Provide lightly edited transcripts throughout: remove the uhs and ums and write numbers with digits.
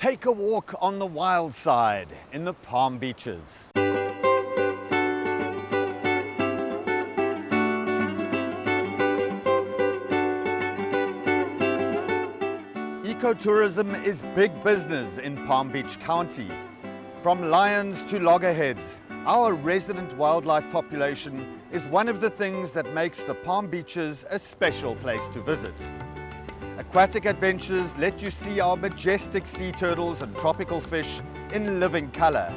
Take a walk on the wild side in the Palm Beaches. Ecotourism is big business in Palm Beach County. From lions to loggerheads, our resident wildlife population is one of the things that makes the Palm Beaches a special place to visit. Aquatic adventures let you see our majestic sea turtles and tropical fish in living color,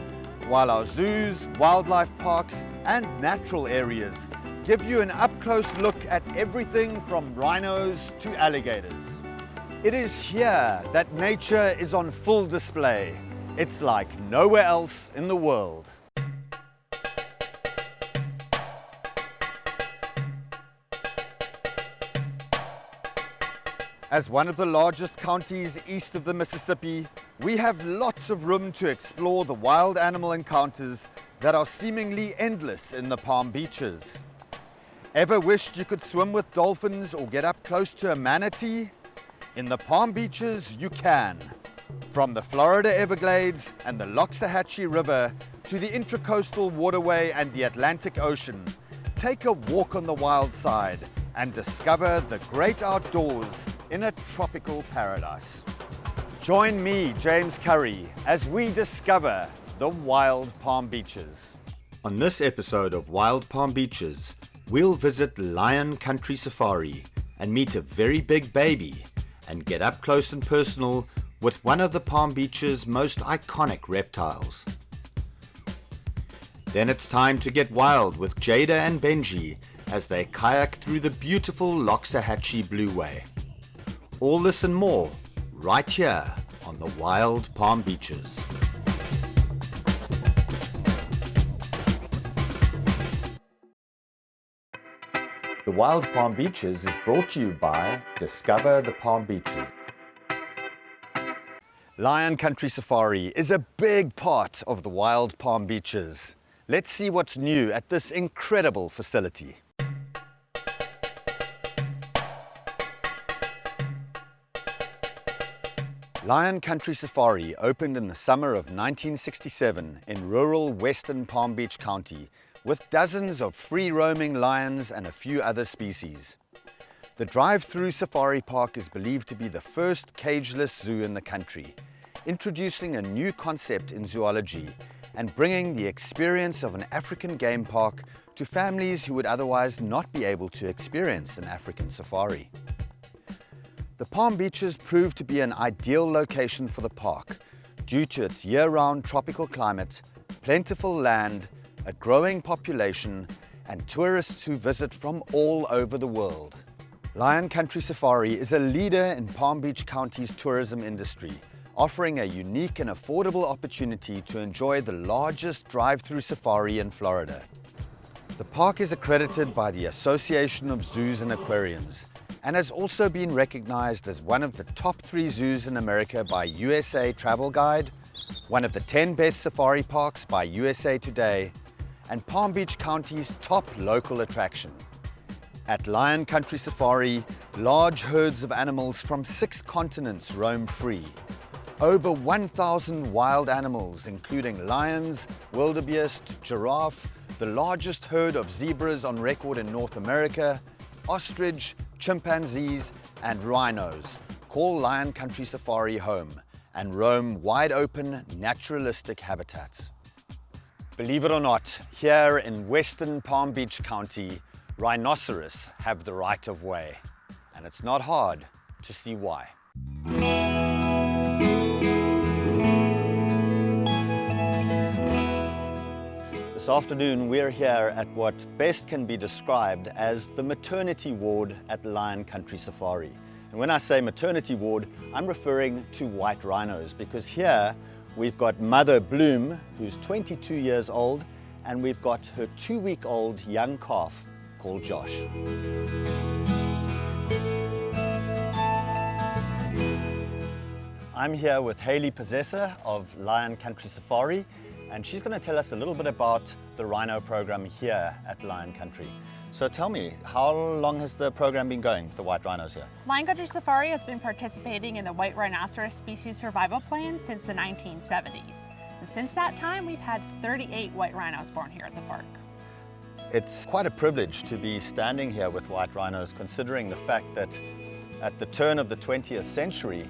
while our zoos, wildlife parks and natural areas give you an up-close look at everything from rhinos to alligators. It is here that nature is on full display. It's like nowhere else in the world. As one of the largest counties east of the Mississippi, we have lots of room to explore the wild animal encounters that are seemingly endless in the Palm Beaches. Ever wished you could swim with dolphins or get up close to a manatee? In the Palm Beaches, you can. From the Florida Everglades and the Loxahatchee River to the Intracoastal Waterway and the Atlantic Ocean, take a walk on the wild side and discover the great outdoors in a tropical paradise. Join me, James Currie, as we discover the wild Palm Beaches. On this episode of Wild Palm Beaches, we'll visit Lion Country Safari and meet a very big baby and get up close and personal with one of the Palm Beach's most iconic reptiles. Then it's time to get wild with Jada and Benji as they kayak through the beautiful Loxahatchee Blueway. All this and more right here on the Wild Palm Beaches. The Wild Palm Beaches is brought to you by Discover the Palm Beaches. Lion Country Safari is a big part of the Wild Palm Beaches. Let's see what's new at this incredible facility. Lion Country Safari opened in the summer of 1967 in rural western Palm Beach County with dozens of free-roaming lions and a few other species. The drive-through safari park is believed to be the first cageless zoo in the country, introducing a new concept in zoology and bringing the experience of an African game park to families who would otherwise not be able to experience an African safari. The Palm Beaches proved to be an ideal location for the park due to its year-round tropical climate, plentiful land, a growing population, and tourists who visit from all over the world. Lion Country Safari is a leader in Palm Beach County's tourism industry, offering a unique and affordable opportunity to enjoy the largest drive-through safari in Florida. The park is accredited by the Association of Zoos and Aquariums and has also been recognized as one of the top 3 zoos in America by USA Travel Guide, one of the 10 best safari parks by USA Today, and Palm Beach County's top local attraction. At Lion Country Safari, large herds of animals from 6 continents roam free. Over 1,000 wild animals, including lions, wildebeest, giraffe, the largest herd of zebras on record in North America, ostrich, chimpanzees, and rhinos, call Lion Country Safari home and roam wide-open, naturalistic habitats. Believe it or not, here in western Palm Beach County, rhinoceros have the right of way, and it's not hard to see why. This afternoon we're here at what best can be described as the maternity ward at Lion Country Safari. And when I say maternity ward, I'm referring to white rhinos, because here we've got Mother Bloom, who's 22 years old, and we've got her 2-week-old young calf called Josh. I'm here with Hayley Possessor of Lion Country Safari, and she's going to tell us a little bit about the rhino program here at Lion Country. So tell me, how long has the program been going with the white rhinos here? Lion Country Safari has been participating in the white rhinoceros species survival plan since the 1970s. And since that time, we've had 38 white rhinos born here at the park. It's quite a privilege to be standing here with white rhinos, considering the fact that at the turn of the 20th century,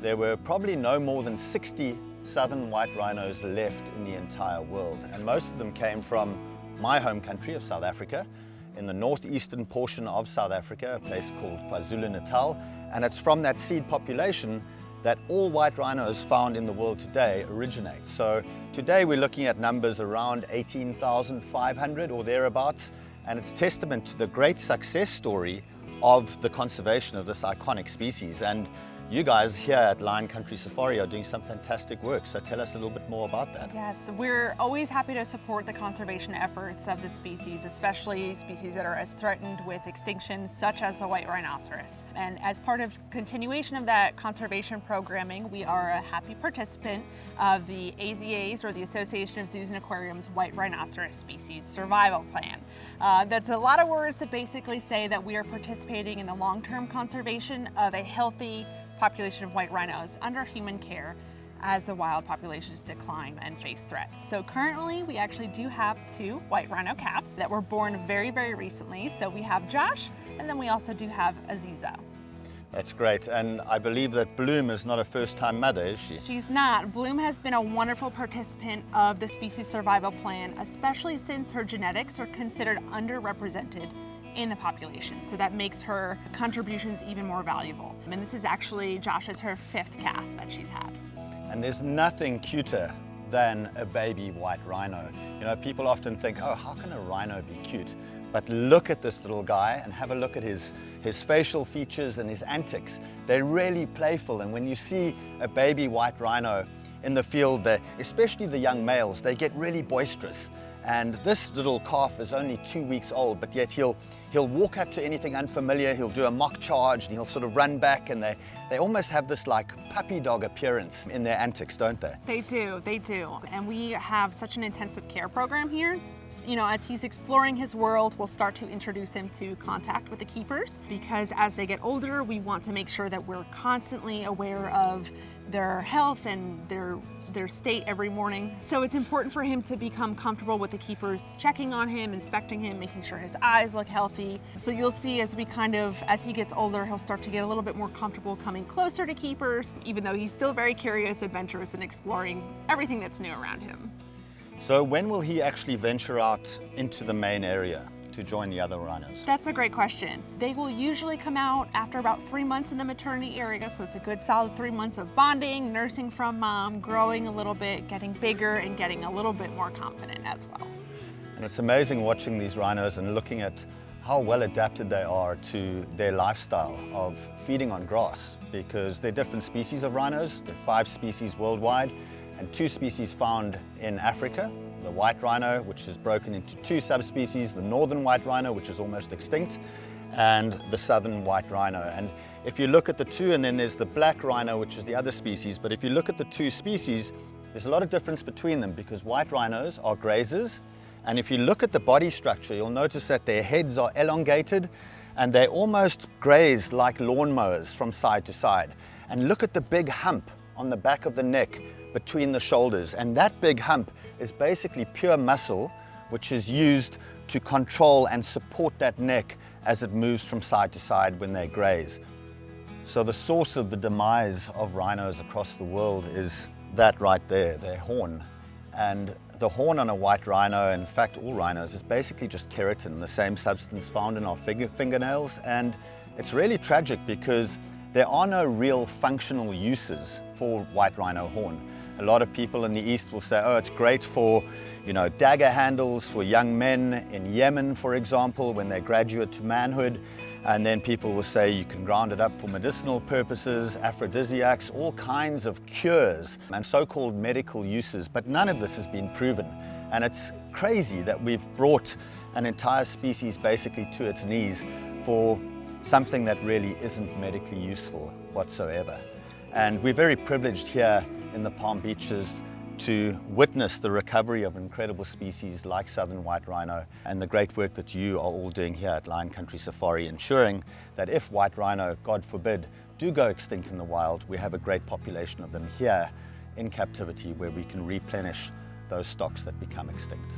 there were probably no more than 60 southern white rhinos left in the entire world. And most of them came from my home country of South Africa, in the northeastern portion of South Africa, a place called KwaZulu-Natal. And it's from that seed population that all white rhinos found in the world today originate. So today we're looking at numbers around 18,500 or thereabouts, and it's testament to the great success story of the conservation of this iconic species. And you guys here at Lion Country Safari are doing some fantastic work, so tell us a little bit more about that. Yes, we're always happy to support the conservation efforts of the species, especially species that are as threatened with extinction, such as the white rhinoceros. And as part of continuation of that conservation programming, we are a happy participant of the AZA's, or the Association of Zoos and Aquariums, White Rhinoceros Species Survival Plan. That's a lot of words to basically say that we are participating in the long-term conservation of a healthy population of white rhinos under human care as the wild populations decline and face threats. So currently we actually do have 2 white rhino calves that were born very, very recently. So we have Josh, and then we also do have Aziza. That's great, and I believe that Bloom is not a first-time mother, is she? She's not. Bloom has been a wonderful participant of the species survival plan, especially since her genetics are considered underrepresented in the population. So that makes her contributions even more valuable. And this is actually, Josh is her 5th calf that she's had. And there's nothing cuter than a baby white rhino. You know, people often think, oh, how can a rhino be cute? But look at this little guy and have a look at his facial features and his antics. They're really playful, and when you see a baby white rhino in the field, especially the young males, they get really boisterous. And this little calf is only 2 weeks old, but yet he'll walk up to anything unfamiliar, he'll do a mock charge, and he'll sort of run back, and they almost have this like puppy dog appearance in their antics, don't they? They do. And we have such an intensive care program here. You know, as he's exploring his world, we'll start to introduce him to contact with the keepers, because as they get older, we want to make sure that we're constantly aware of their health and their state every morning. So it's important for him to become comfortable with the keepers checking on him, inspecting him, making sure his eyes look healthy. So you'll see as he gets older, he'll start to get a little bit more comfortable coming closer to keepers, even though he's still very curious, adventurous, and exploring everything that's new around him. So when will he actually venture out into the main area to join the other rhinos? That's a great question. They will usually come out after about 3 months in the maternity area, so it's a good solid 3 months of bonding, nursing from mom, growing a little bit, getting bigger, and getting a little bit more confident as well. And it's amazing watching these rhinos and looking at how well adapted they are to their lifestyle of feeding on grass, because they're different species of rhinos. There are 5 species worldwide, and 2 species found in Africa, the white rhino, which is broken into 2 subspecies, the northern white rhino, which is almost extinct, and the southern white rhino. And if you look at the 2, and then there's the black rhino, which is the other species, but if you look at the 2 species, there's a lot of difference between them, because white rhinos are grazers, and if you look at the body structure, you'll notice that their heads are elongated, and they almost graze like lawnmowers from side to side. And look at the big hump on the back of the neck between the shoulders, and that big hump is basically pure muscle, which is used to control and support that neck as it moves from side to side when they graze. So the source of the demise of rhinos across the world is that right there, their horn. And the horn on a white rhino, in fact all rhinos, is basically just keratin, the same substance found in our fingernails. And it's really tragic because there are no real functional uses for white rhino horn. A lot of people in the East will say, oh, it's great for, dagger handles for young men in Yemen, for example, when they graduate to manhood. And then people will say you can grind it up for medicinal purposes, aphrodisiacs, all kinds of cures and so-called medical uses, but none of this has been proven. And it's crazy that we've brought an entire species basically to its knees for something that really isn't medically useful whatsoever. And we're very privileged here in the Palm Beaches to witness the recovery of incredible species like southern white rhino and the great work that you are all doing here at Lion Country Safari, ensuring that if white rhino, God forbid, do go extinct in the wild, we have a great population of them here in captivity where we can replenish those stocks that become extinct.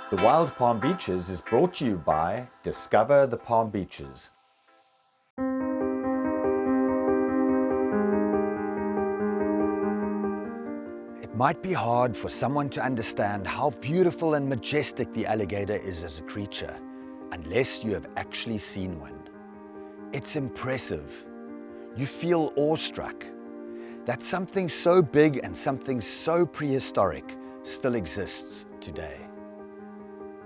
The Wild Palm Beaches is brought to you by Discover the Palm Beaches. It might be hard for someone to understand how beautiful and majestic the alligator is as a creature, unless you have actually seen one. It's impressive. You feel awestruck that something so big and something so prehistoric still exists today.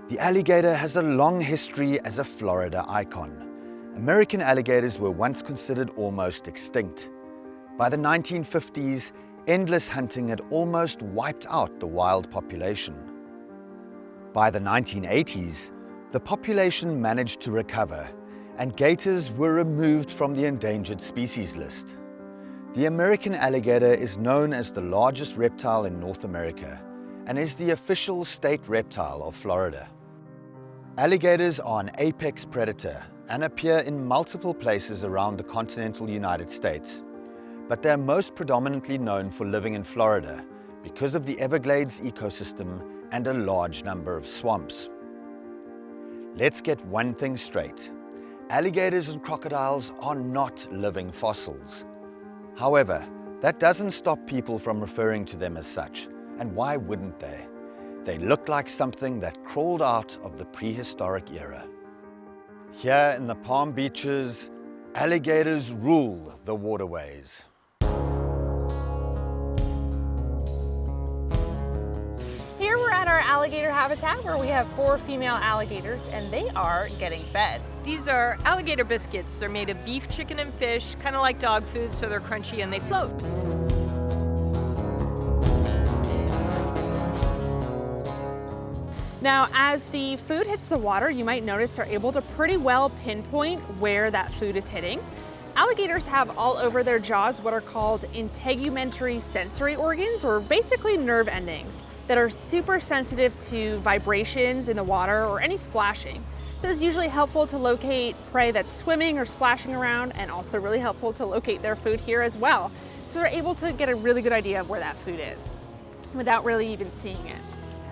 The alligator has a long history as a Florida icon. American alligators were once considered almost extinct. By the 1950s, endless hunting had almost wiped out the wild population. By the 1980s, the population managed to recover, and gators were removed from the endangered species list. The American alligator is known as the largest reptile in North America and is the official state reptile of Florida. Alligators are an apex predator and appear in multiple places around the continental United States, but they're most predominantly known for living in Florida because of the Everglades ecosystem and a large number of swamps. Let's get one thing straight. Alligators and crocodiles are not living fossils. However, that doesn't stop people from referring to them as such, and why wouldn't they? They look like something that crawled out of the prehistoric era. Here in the Palm Beaches, alligators rule the waterways. Here we're at our alligator habitat where we have 4 female alligators and they are getting fed. These are alligator biscuits. They're made of beef, chicken, and fish, kind of like dog food, so they're crunchy and they float. Now, as the food hits the water, you might notice they're able to pretty well pinpoint where that food is hitting. Alligators have all over their jaws what are called integumentary sensory organs, or basically nerve endings, that are super sensitive to vibrations in the water or any splashing. So it's usually helpful to locate prey that's swimming or splashing around, and also really helpful to locate their food here as well. So they're able to get a really good idea of where that food is without really even seeing it.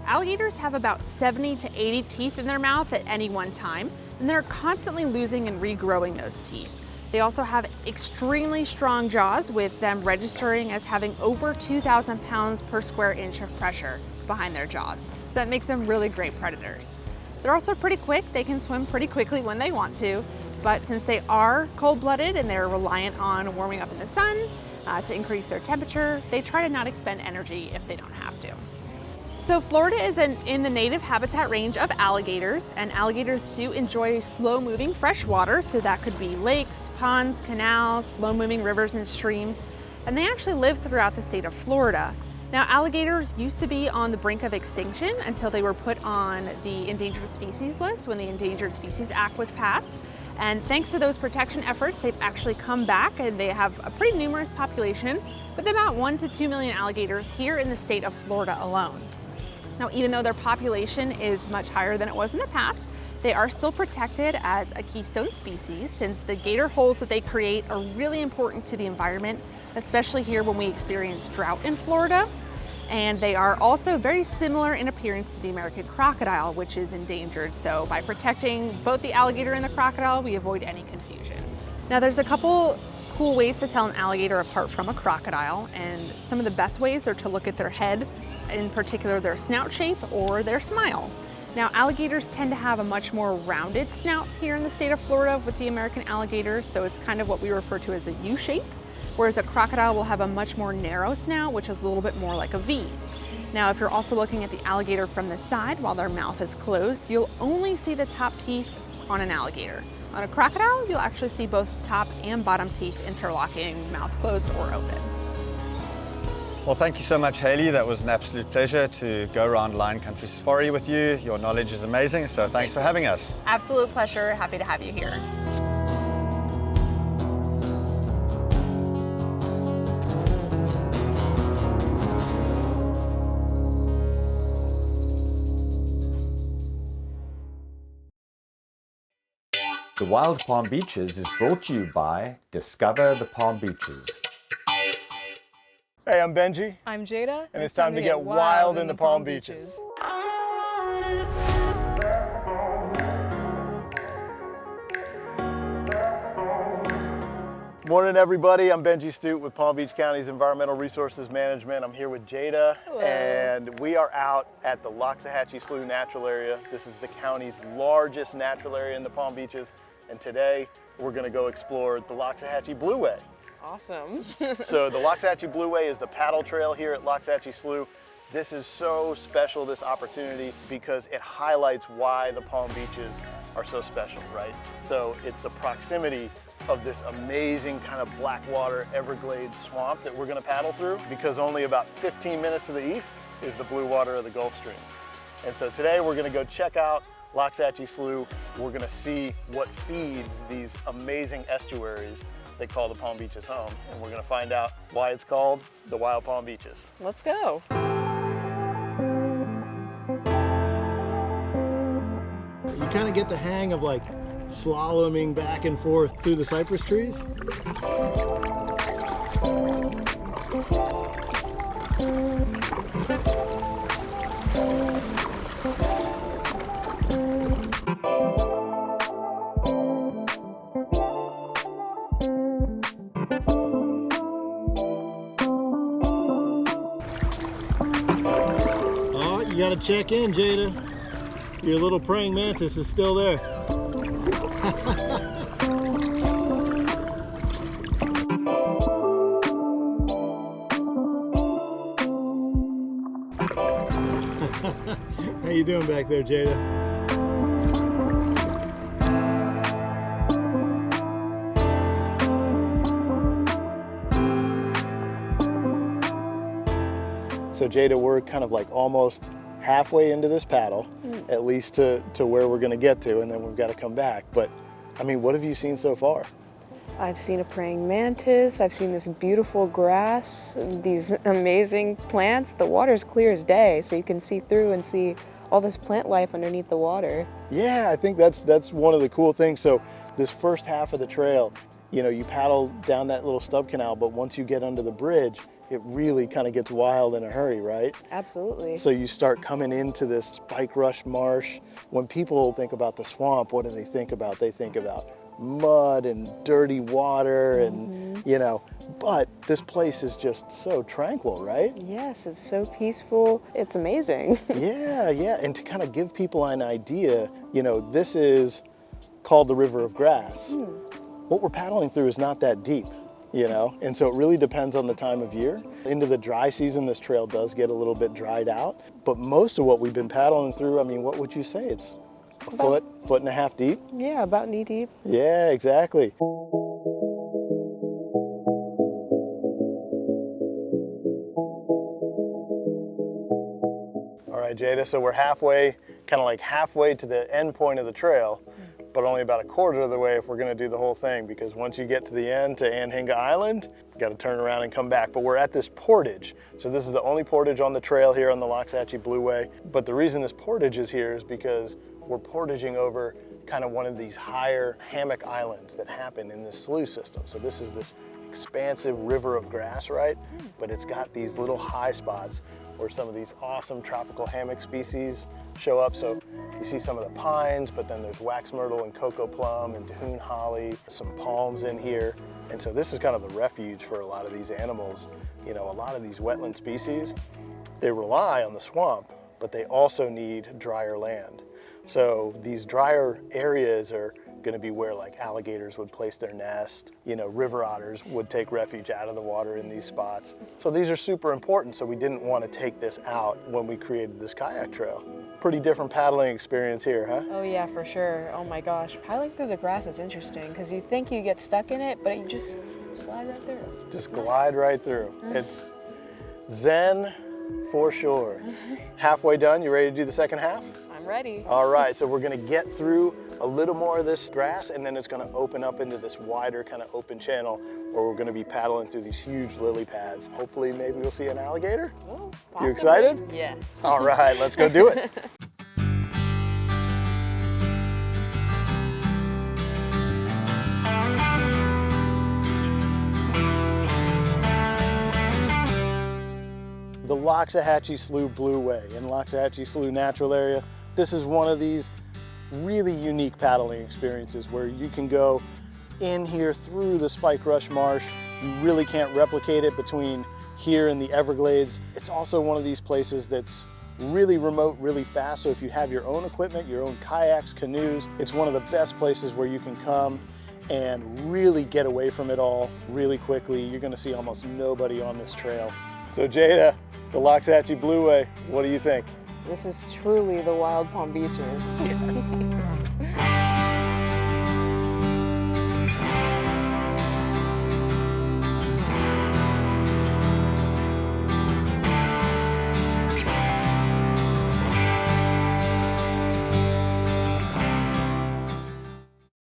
Alligators have about 70 to 80 teeth in their mouth at any one time, and they're constantly losing and regrowing those teeth. They also have extremely strong jaws, with them registering as having over 2,000 pounds per square inch of pressure behind their jaws. So that makes them really great predators. They're also pretty quick. They can swim pretty quickly when they want to, but since they are cold-blooded and they're reliant on warming up in the sun to increase their temperature, they try to not expend energy if they don't have to. So Florida is in the native habitat range of alligators, and alligators do enjoy slow-moving fresh water, so that could be lakes, ponds, canals, slow-moving rivers and streams, and they actually live throughout the state of Florida. Now, alligators used to be on the brink of extinction until they were put on the endangered species list when the Endangered Species Act was passed, and thanks to those protection efforts, they've actually come back, and they have a pretty numerous population with about 1 to 2 million alligators here in the state of Florida alone. Now, even though their population is much higher than it was in the past, they are still protected as a keystone species, since the gator holes that they create are really important to the environment, especially here when we experience drought in Florida. And they are also very similar in appearance to the American crocodile, which is endangered. So by protecting both the alligator and the crocodile, we avoid any confusion. Now, there's a couple cool ways to tell an alligator apart from a crocodile, and some of the best ways are to look at their head, in particular their snout shape or their smile. Now, alligators tend to have a much more rounded snout here in the state of Florida with the American alligator, so it's kind of what we refer to as a U shape, whereas a crocodile will have a much more narrow snout, which is a little bit more like a V. Now, if you're also looking at the alligator from the side while their mouth is closed, you'll only see the top teeth on an alligator. On a crocodile, you'll actually see both top and bottom teeth interlocking, mouth closed or open. Well, thank you so much, Haley. That was an absolute pleasure to go around Lion Country Safari with you. Your knowledge is amazing, so thanks for having us. Absolute pleasure. Happy to have you here. The Wild Palm Beaches is brought to you by Discover the Palm Beaches. Hey, I'm Benji. I'm Jada. And it's time to get wild in the Palm Beaches. Morning, everybody. I'm Benji Studt with Palm Beach County's Environmental Resources Management. I'm here with Jada. Hello. And we are out at the Loxahatchee Slough Natural Area. This is the county's largest natural area in the Palm Beaches. And today we're going to go explore the Loxahatchee Blueway. Awesome. So the Loxahatchee Blueway is the paddle trail here at Loxahatchee Slough. This is so special, this opportunity, because it highlights why the Palm Beaches are so special, right? So it's the proximity of this amazing kind of blackwater Everglades swamp that we're going to paddle through, because only about 15 minutes to the east is the blue water of the Gulf Stream. And so today we're going to go check out Loxahatchee Slough. We're going to see what feeds these amazing estuaries they call the Palm Beaches home, and we're going to find out why it's called the Wild Palm Beaches. Let's go. You kind of get the hang of like slaloming back and forth through the cypress trees. Oh, you gotta check in, Jada. Your little praying mantis is still there. How you doing back there, Jada? So Jada, we're kind of like almost halfway into this paddle, at least to where we're going to get to, and then we've got to come back. But I mean, what have you seen so far? I've seen a praying mantis. I've seen this beautiful grass, these amazing plants. The water's clear as day, so you can see through and see all this plant life underneath the water. Yeah, I think that's one of the cool things. So this first half of the trail, you know, you paddle down that little stub canal, but once you get under the bridge, it really kind of gets wild in a hurry, right? Absolutely. So you start coming into this spike rush marsh. When people think about the swamp, what do they think about? They think about mud and dirty water and, you know, but this place is just so tranquil, right? Yes, it's so peaceful. It's amazing. Yeah, and to kind of give people an idea, you know, this is called the River of Grass. What we're paddling through is not that deep, you know, and so it really depends on the time of year. Into the dry season, this trail does get a little bit dried out, but most of what we've been paddling through, I mean, what would you say? It's a foot and a half deep? Yeah, about knee deep. Yeah, exactly. All right, Jada, so we're halfway, kind of like halfway to the end point of the trail, but only about a quarter of the way if we're gonna do the whole thing, because once you get to the end, to Anhinga Island, you gotta turn around and come back. But we're at this portage. So this is the only portage on the trail here on the Loxahatchee Blueway. But the reason this portage is here is because we're portaging over kind of one of these higher hammock islands that happen in this slough system. So this is this expansive river of grass, right? But it's got these little high spots where some of these awesome tropical hammock species show up. So you see some of the pines, but then there's wax myrtle and cocoa plum and Dahoon holly, some palms in here. And so this is kind of the refuge for a lot of these animals. You know, a lot of these wetland species, they rely on the swamp, but they also need drier land. So these drier areas are going to be where like alligators would place their nest, you know, river otters would take refuge out of the water in these spots. So these are super important, so we didn't want to take this out when we created this kayak trail. Pretty different paddling experience here, huh? Oh yeah, for sure. Oh my gosh, paddling through the grass is interesting because you think you get stuck in it, but you just slide right through. Just glide right through. Zen for sure. Halfway done, you ready to do the second half? I'm ready. All right, so we're gonna get through a little more of this grass, and then it's gonna open up into this wider kind of open channel where we're gonna be paddling through these huge lily pads. Hopefully maybe we'll see an alligator. Oh, You excited? Yes. All right, let's go do it. The Loxahatchee Slough Blue Way in Loxahatchee Slough Natural Area. This is one of these really unique paddling experiences where you can go in here through the Spike Rush Marsh. You really can't replicate it between here and the Everglades. It's also one of these places that's really remote, really fast. So if you have your own equipment, your own kayaks, canoes, it's one of the best places where you can come and really get away from it all really quickly. You're gonna see almost nobody on this trail. So Jada, the Loxahatchee Blue Way, what do you think? This is truly the wild Palm Beaches. Yes.